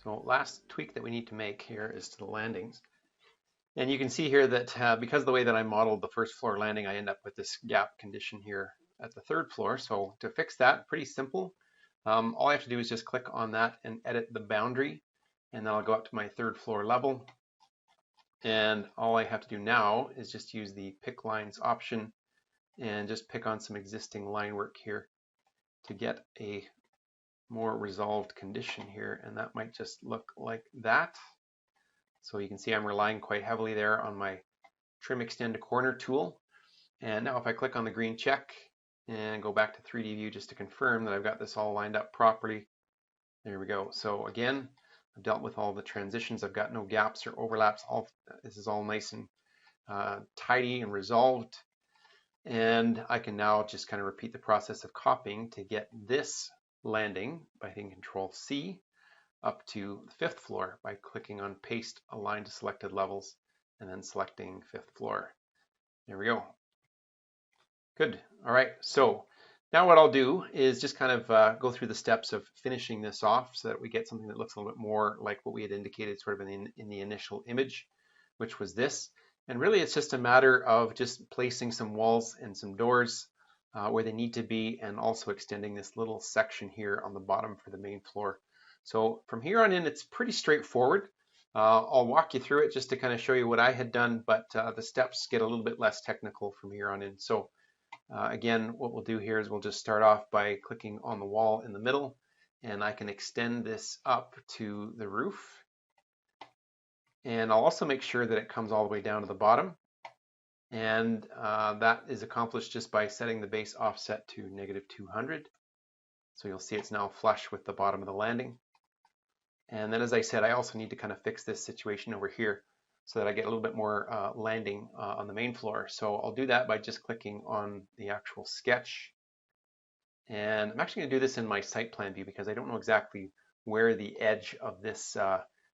So last tweak that we need to make here is to the landings. And you can see here that because of the way that I modeled the first floor landing, I end up with this gap condition here at the third floor. So to fix that, pretty simple. All I have to do is just click on that and edit the boundary. And then I'll go up to my third floor level. And all I have to do now is just use the pick lines option and just pick on some existing line work here to get a more resolved condition here. And that might just look like that. So you can see I'm relying quite heavily there on my trim extend to corner tool. And now if I click on the green check and go back to 3D view just to confirm that I've got this all lined up properly, there we go. So again, I've dealt with all the transitions. I've got no gaps or overlaps. This is all nice and tidy and resolved. And I can now just kind of repeat the process of copying to get this landing by hitting Control C up to the fifth floor by clicking on Paste Align to Selected Levels and then selecting fifth floor. There we go. Good. All right. So now what I'll do is just kind of go through the steps of finishing this off so that we get something that looks a little bit more like what we had indicated sort of in the initial image, which was this. And really it's just a matter of just placing some walls and some doors where they need to be, and also extending this little section here on the bottom for the main floor. So from here on in, it's pretty straightforward. I'll walk you through it just to kind of show you what I had done, but the steps get a little bit less technical from here on in. So again, what we'll do here is we'll just start off by clicking on the wall in the middle, and I can extend this up to the roof. And I'll also make sure that it comes all the way down to the bottom. And that is accomplished just by setting the base offset to -200. So you'll see it's now flush with the bottom of the landing. And then, as I said, I also need to kind of fix this situation over here so that I get a little bit more landing on the main floor. So I'll do that by just clicking on the actual sketch. And I'm actually going to do this in my site plan view because I don't know exactly where the edge of this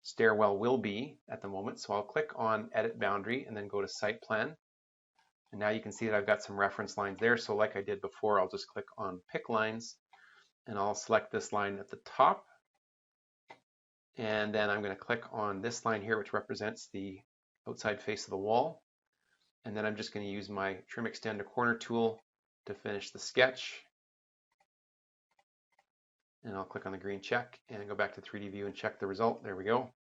stairwell will be at the moment. So I'll click on Edit Boundary and then go to Site Plan. And now you can see that I've got some reference lines there. So like I did before, I'll just click on Pick Lines and I'll select this line at the top. And then I'm going to click on this line here, which represents the outside face of the wall. And then I'm just going to use my Trim Extend to Corner tool to finish the sketch. And I'll click on the green check and go back to 3D view and check the result. There we go.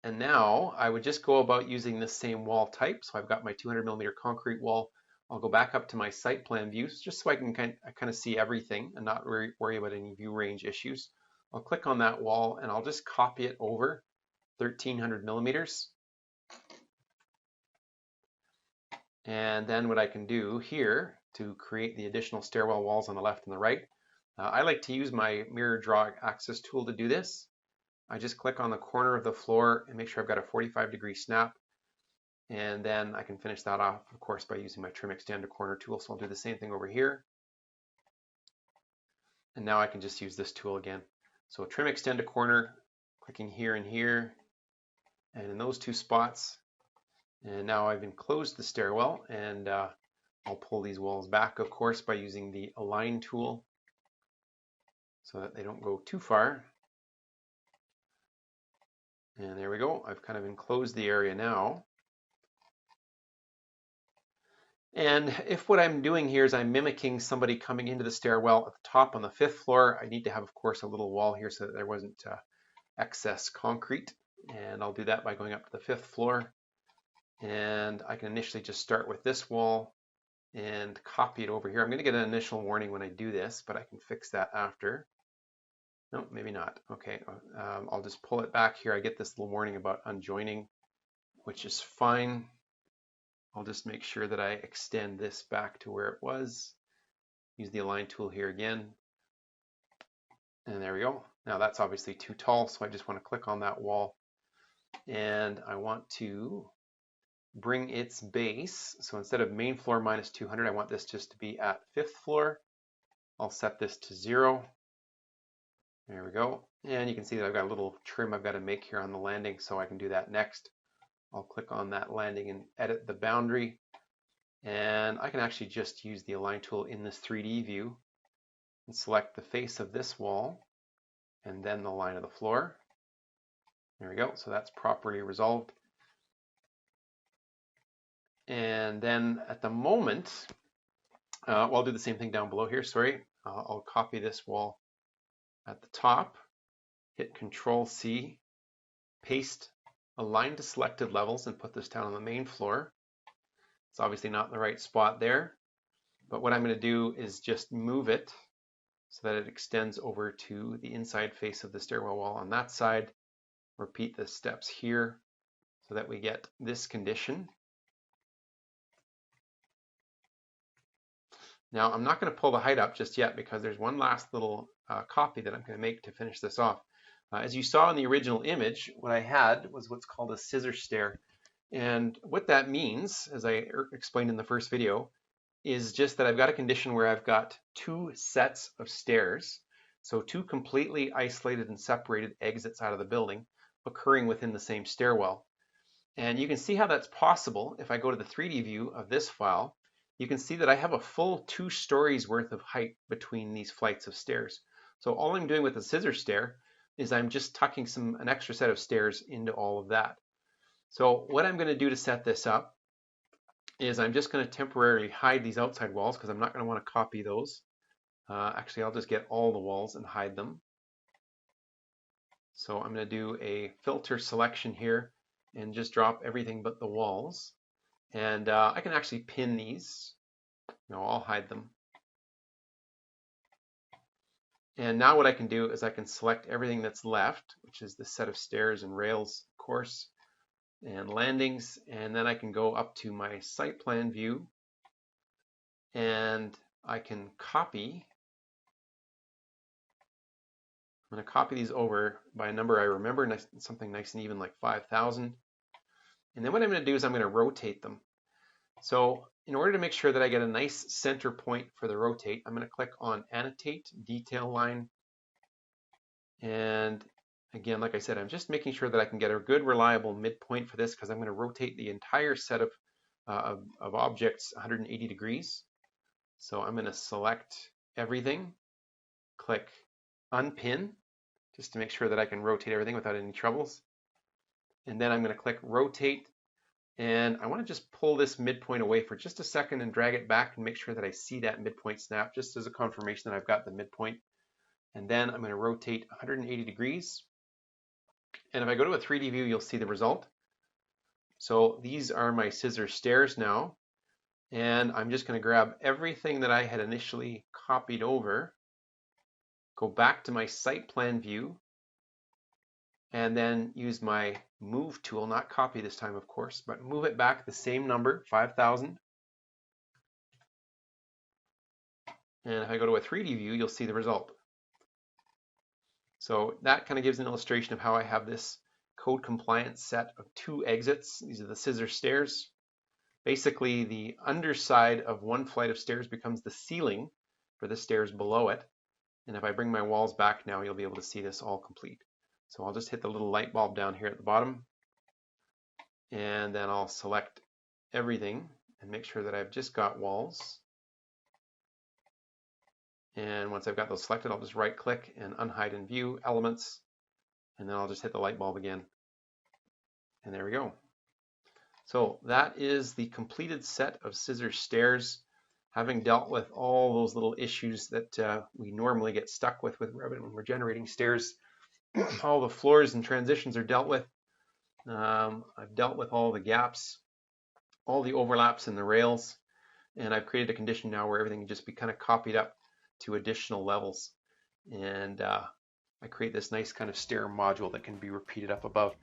And now I would just go about using this same wall type. So I've got my 200mm concrete wall. I'll go back up to my site plan views just so I can kind of see everything and not worry about any view range issues. I'll click on that wall and I'll just copy it over 1300mm. And then what I can do here to create the additional stairwell walls on the left and the right, I like to use my mirror draw axis tool to do this. I just click on the corner of the floor and make sure I've got a 45-degree snap. And then I can finish that off, of course, by using my Trim Extend to Corner tool. So I'll do the same thing over here. And now I can just use this tool again. So Trim Extend to Corner, clicking here and here, and in those two spots. And now I've enclosed the stairwell, and I'll pull these walls back, of course, by using the Align tool so that they don't go too far. And there we go. I've kind of enclosed the area now. And if what I'm doing here is I'm mimicking somebody coming into the stairwell at the top on the fifth floor, I need to have, of course, a little wall here so that there wasn't excess concrete. And I'll do that by going up to the fifth floor. And I can initially just start with this wall and copy it over here. I'm going to get an initial warning when I do this, but I can fix that after. No, maybe not. Okay, I'll just pull it back here. I get this little warning about unjoining, which is fine. I'll just make sure that I extend this back to where it was. Use the Align tool here again. And there we go. Now that's obviously too tall, so I just want to click on that wall. And I want to bring its base. So instead of main floor -200, I want this just to be at fifth floor. I'll set this to 0. There we go. And you can see that I've got a little trim I've got to make here on the landing, so I can do that next. I'll click on that landing and edit the boundary. And I can actually just use the Align tool in this 3D view and select the face of this wall and then the line of the floor. There we go. So that's properly resolved. And then at the moment, well, I'll do the same thing down below here. Sorry, I'll copy this wall at the top, hit Control-C, paste, align to selected levels, and put this down on the main floor. It's obviously not in the right spot there, but what I'm going to do is just move it so that it extends over to the inside face of the stairwell wall on that side. Repeat the steps here so that we get this condition. Now, I'm not going to pull the height up just yet because there's one last little copy that I'm going to make to finish this off. As you saw in the original image, what I had was what's called a scissor stair. And what that means, as I explained in the first video, is just that I've got a condition where I've got two sets of stairs, so two completely isolated and separated exits out of the building occurring within the same stairwell. And you can see how that's possible. If I go to the 3D view of this file, you can see that I have a full 2 stories worth of height between these flights of stairs. So all I'm doing with the scissor stair is I'm just tucking an extra set of stairs into all of that. So what I'm going to do to set this up is I'm just going to temporarily hide these outside walls because I'm not going to want to copy those. Actually, I'll just get all the walls and hide them. So I'm going to do a filter selection here and just drop everything but the walls. And I can actually pin these. No, I'll hide them. And now what I can do is I can select everything that's left, which is this set of stairs and rails, of course, and landings, and then I can go up to my site plan view and I can copy. I'm going to copy these over by a number I remember, something nice and even like 5,000. And then what I'm going to do is I'm going to rotate them. So in order to make sure that I get a nice center point for the rotate, I'm going to click on Annotate, Detail Line. And again, like I said, I'm just making sure that I can get a good, reliable midpoint for this because I'm going to rotate the entire set of objects 180 degrees. So I'm going to select everything, click Unpin, just to make sure that I can rotate everything without any troubles. And then I'm going to click Rotate, and I want to just pull this midpoint away for just a second and drag it back and make sure that I see that midpoint snap, just as a confirmation that I've got the midpoint. And then I'm going to rotate 180 degrees. And if I go to a 3D view, you'll see the result. So these are my scissor stairs now. And I'm just going to grab everything that I had initially copied over, go back to my site plan view, and then use my move tool, not copy this time, of course, but move it back the same number, 5,000. And if I go to a 3D view, you'll see the result. So that kind of gives an illustration of how I have this code compliant set of 2 exits. These are the scissor stairs. Basically, the underside of one flight of stairs becomes the ceiling for the stairs below it. And if I bring my walls back now, you'll be able to see this all complete. So I'll just hit the little light bulb down here at the bottom, and then I'll select everything and make sure that I've just got walls. And once I've got those selected, I'll just right click and unhide in view elements, and then I'll just hit the light bulb again. And there we go. So that is the completed set of scissor stairs, having dealt with all those little issues that we normally get stuck with Revit when we're generating stairs. All the floors and transitions are dealt with. I've dealt with all the gaps, all the overlaps in the rails, and I've created a condition now where everything can just be kind of copied up to additional levels. And I create this nice kind of stair module that can be repeated up above.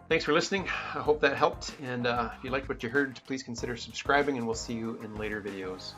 Thanks for listening. I hope that helped. And if you liked what you heard, please consider subscribing, and we'll see you in later videos.